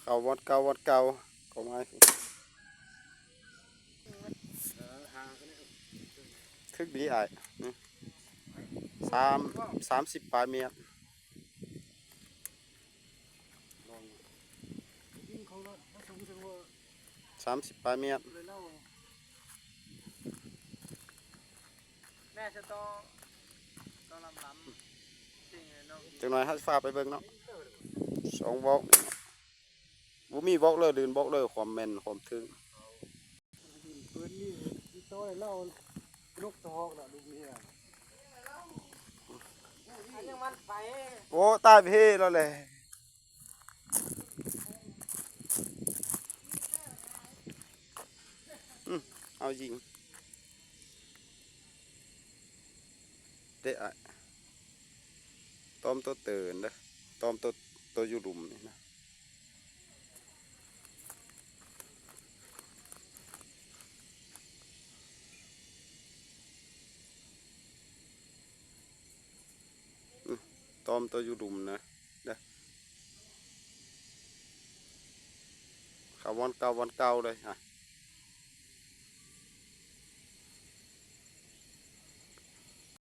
เขาวัดเก่าวัดเก่าก็มาคึกดีไอ้สาม30ปลายเมตร30ปลายเมตรแม่จะต้องลำจริงเลยเนาะจังหน่อยให้ฟ้าไปเบิ่งเนาะ2 บอกบ่มีบอกเลยดื่นบอกเลยความแม่นความถึงปืนนี่โต้เล่าลูกทองน่ะลูกนี่อันยังมันไปโอ้ตายไปเฮ้แล้วแหละเอายิงเตะอ่ะต้มตัวตื่นเด้อต้มตัวอยู่หลุมนี่นะต้มตัวอยู่หลุมนะเด้อเขาวันเก่าเลยอ่ะ